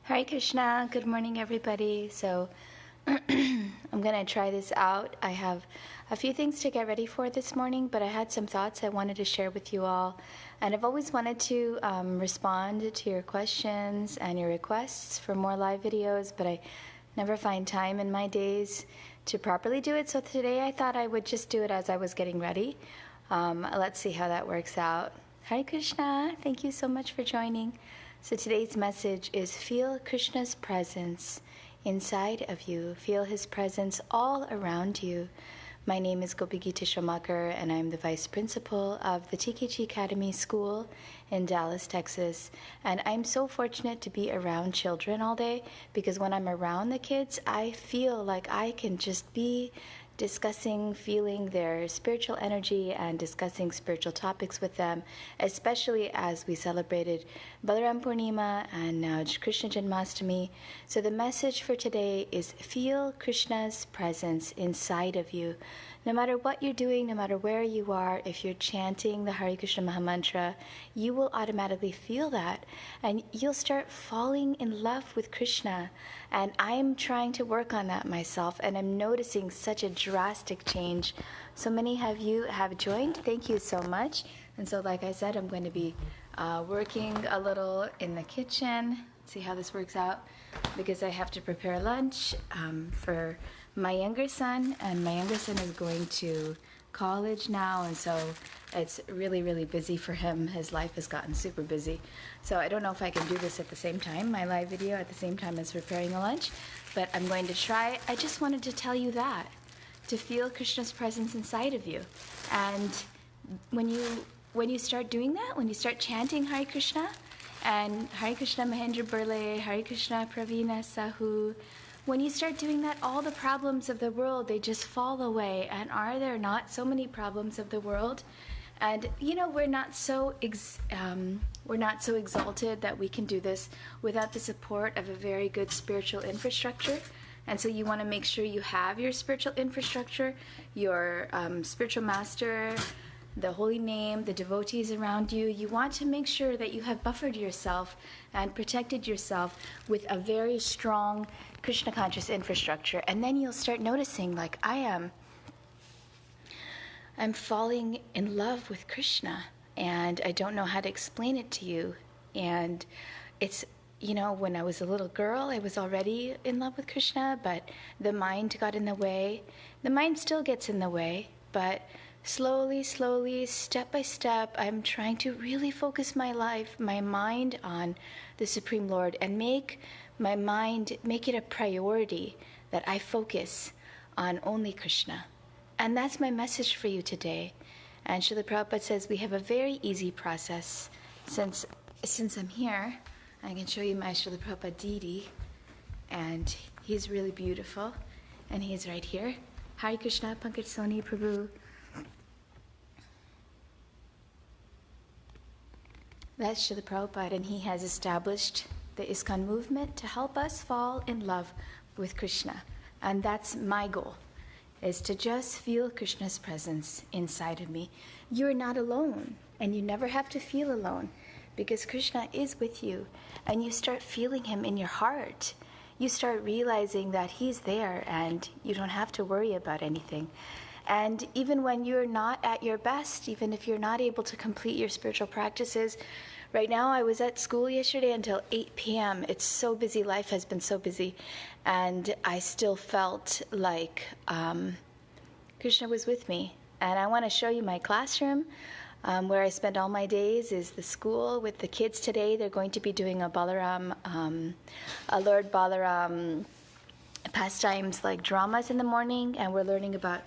Hare Krishna, good morning everybody. So I'm going to try this out. I have a few things to get ready for this morning, but I had some thoughts I wanted to share with you all. And I've always wanted to respond to your questions and your requests for more live videos, but I never find time in my days to properly do it. So today I thought I would just do it as I was getting ready. Let's see how that works out. Hare Krishna, thank you so much for joining. So today's message is feel Krishna's presence inside of you. Feel his presence all around you. My name is Gopi Gita Shomakar, and I'm the Vice Principal of the TKG Academy School in Dallas, Texas. And I'm so fortunate to be around children all day because when I'm around the kids, I feel like I can just be discussing, feeling their spiritual energy and discussing spiritual topics with them, especially as we celebrated Balaram Purnima and now Krishna Janmashtami. So the message for today is feel Krishna's presence inside of you. No matter what you're doing, no matter where you are, if you're chanting the Hare Krishna Mahamantra, you will automatically feel that and you'll start falling in love with Krishna. And I'm trying to work on that myself, and I'm noticing such a drastic change. So many of you have joined. Thank you so much. And so like I said, I'm going to be working a little in the kitchen. See how this works out, because I have to prepare lunch for my younger son, and my younger son is going to college now, and so it's really busy for him. His life has gotten super busy. So I don't know if I can do this at the same time, my live video at the same time as preparing the lunch, but I'm going to try. I just wanted to tell you that, to feel Krishna's presence inside of you. And when you start doing that, when you start chanting Hare Krishna, and Hare Krishna Mahendra Burle, Hare Krishna Pravina Sahu, when you start doing that, all the problems of the world, they just fall away. And are there not so many problems of the world? And you know, we're not so exalted that we can do this without the support of a very good spiritual infrastructure. And so you want to make sure you have your spiritual infrastructure, your spiritual master, the holy name, the devotees around you. You want to make sure that you have buffered yourself and protected yourself with a very strong Krishna conscious infrastructure. And then you'll start noticing, like I am, I'm falling in love with Krishna, and I don't know how to explain it to you. And it's, you know, when I was a little girl, I was already in love with Krishna, but the mind got in the way. The mind still gets in the way, but slowly, step by step, I'm trying to really focus my life, my mind on the Supreme Lord, and make my mind, make it a priority that I focus on only Krishna. And that's my message for you today. And Srila Prabhupada says we have a very easy process. Since I'm here, I can show you my Srila Prabhupada deity, and he's really beautiful, and he's right here. Hare Krishna Pankaj Soni Prabhu. That's Srila Prabhupada, and he has established the ISKCON movement to help us fall in love with Krishna. And that's my goal, is to just feel Krishna's presence inside of me. You're not alone, and you never have to feel alone, because Krishna is with you, and you start feeling him in your heart. You start realizing that he's there, and you don't have to worry about anything. And even when you're not at your best, even if you're not able to complete your spiritual practices, right now I was at school yesterday until 8 p.m. It's so busy, life has been so busy, and I still felt like Krishna was with me. And I want to show you my classroom, where I spend all my days is the school with the kids today. They're going to be doing a Balaram, a Lord Balaram pastimes like dramas in the morning, and we're learning about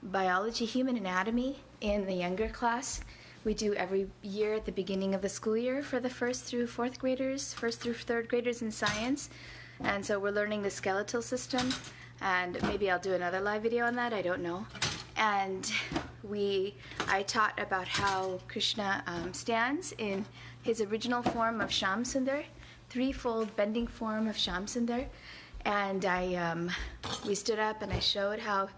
biology, human anatomy in the younger class. We do every year at the beginning of the school year for the first through third graders in science. And so we're learning the skeletal system, and maybe I'll do another live video on that, I don't know. And I taught about how Krishna stands in his original form of Shyam Sundar, threefold bending form of Shyam Sundar. And we stood up and I showed how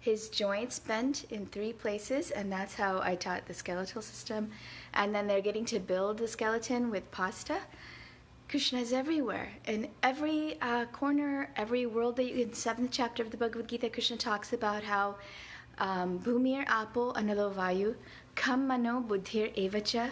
his joints bend in 3 places, and that's how I taught the skeletal system. And then they're getting to build the skeleton with pasta, Krishna is everywhere. In every corner, every world that you in 7th chapter of the Bhagavad Gita, Krishna talks about how Bhumir Apo Analo Vayu Kam Mano Buddhir Evacha,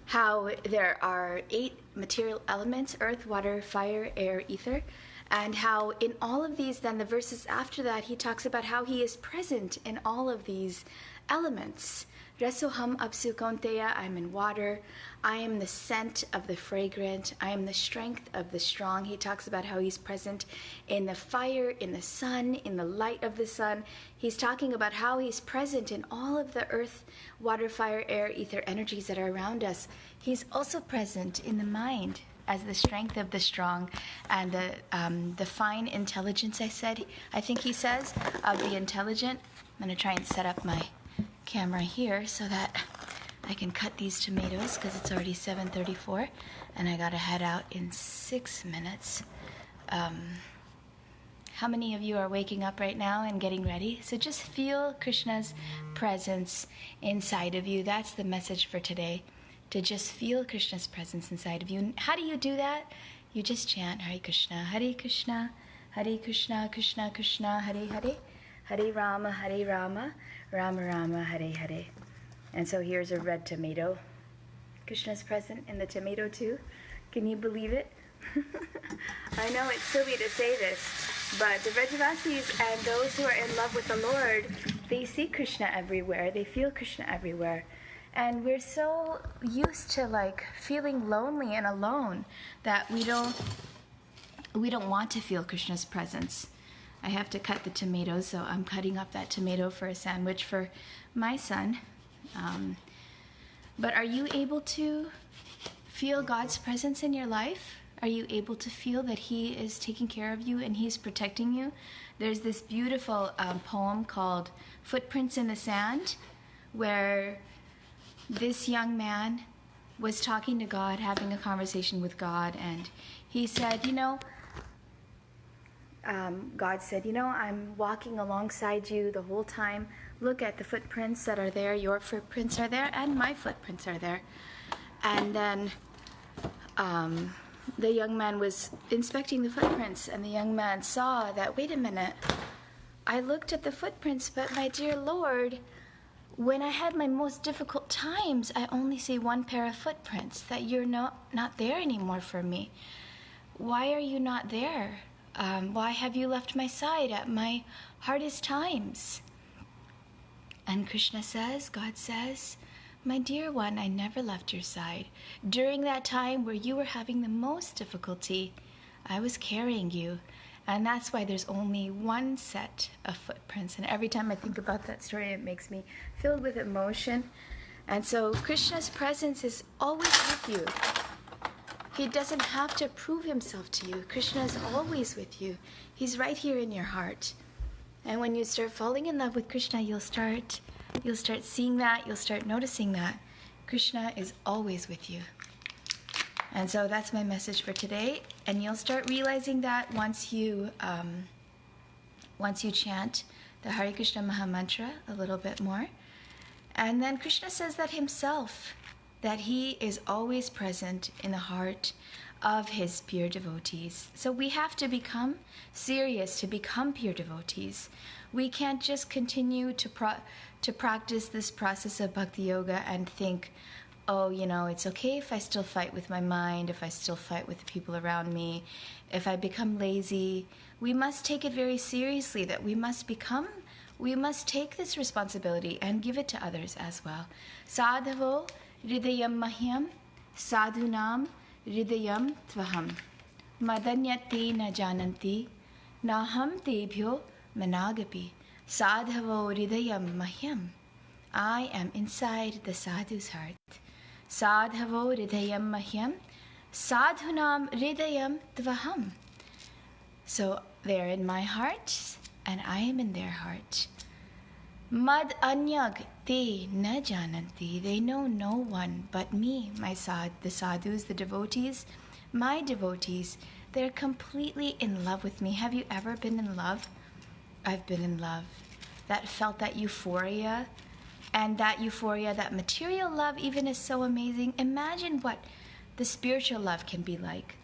how there are 8 material elements: earth, water, fire, air, ether, and how in all of these, then the verses after that, he talks about how he is present in all of these elements. Resoham apsu kaunteya, I'm in water. I am the scent of the fragrant. I am the strength of the strong. He talks about how he's present in the fire, in the sun, in the light of the sun. He's talking about how he's present in all of the earth, water, fire, air, ether energies that are around us. He's also present in the mind as the strength of the strong and the fine intelligence, I think he says, of the intelligent. I'm going to try and set up my camera here so that I can cut these tomatoes because it's already 7:34 and I gotta head out in 6 minutes. How many of you are waking up right now and getting ready? So just feel Krishna's presence inside of you. That's the message for today, to just feel Krishna's presence inside of you. How do you do that? You just chant Hare Krishna, Hare Krishna, Hare Krishna, Krishna Krishna, Hare Hare, Hare Rama, Rama Rama, Hare Hare. And so here's a red tomato. Krishna's present in the tomato too. Can you believe it? I know it's silly to say this, but the Vrajavasis and those who are in love with the Lord, they see Krishna everywhere. They feel Krishna everywhere. And we're so used to feeling lonely and alone that we don't want to feel Krishna's presence. I have to cut the tomatoes, so I'm cutting up that tomato for a sandwich for my son. But are you able to feel God's presence in your life? Are you able to feel that He is taking care of you and He's protecting you? There's this beautiful poem called Footprints in the Sand, where this young man was talking to God, having a conversation with God, and he said, God said, I'm walking alongside you the whole time. Look at the footprints that are there. Your footprints are there, and my footprints are there. And then the young man was inspecting the footprints, and the young man saw that, wait a minute, I looked at the footprints, but my dear Lord, when I had my most difficult times, I only see one pair of footprints, that you're not there anymore for me. Why are you not there? Why have you left my side at my hardest times? And Krishna says, God says, my dear one, I never left your side. During that time where you were having the most difficulty, I was carrying you. And that's why there's only one set of footprints. And every time I think about that story, it makes me filled with emotion. And so Krishna's presence is always with you. He doesn't have to prove himself to you. Krishna is always with you. He's right here in your heart. And when you start falling in love with Krishna, you'll start seeing that, you'll start noticing that Krishna is always with you. And so that's my message for today. And you'll start realizing that once you chant the Hare Krishna Maha Mantra a little bit more. And then Krishna says that himself, that he is always present in the heart of his pure devotees. So we have to become serious to become pure devotees. We can't just continue to practice this process of bhakti yoga and think, oh, it's okay if I still fight with my mind, if I still fight with the people around me, if I become lazy. We must take it very seriously, that we must take this responsibility and give it to others as well. Sadhavo Hridayam Mahyam Sadhunam Hridayam Tvaham Madanyati na jananti Naham Tebhyo Managapi Sadhavo Hridayam Mahyam. I am inside the sadhu's heart. Sadhavo Hridayam Mahyam Sadhunam Hridayam Tvaham. So they're in my heart and I am in their heart. Mad anyag te na jananti. They know no one but me, the sadhus, the devotees, my devotees. They're completely in love with me. Have you ever been in love? I've been in love. Felt that euphoria. And that euphoria, that material love even is so amazing. Imagine what the spiritual love can be like.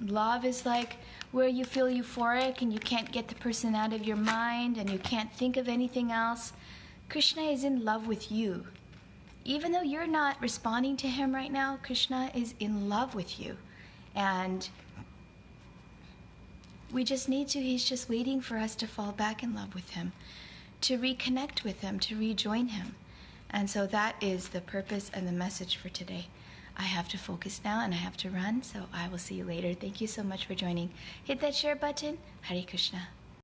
love is like where you feel euphoric and you can't get the person out of your mind and you can't think of anything else. Krishna is in love with you. Even though you're not responding to him right now, Krishna is in love with you. And we just need to, he's just waiting for us to fall back in love with him, to reconnect with him, to rejoin him. And so that is the purpose and the message for today. I have to focus now and I have to run, so I will see you later. Thank you so much for joining. Hit that share button. Hare Krishna.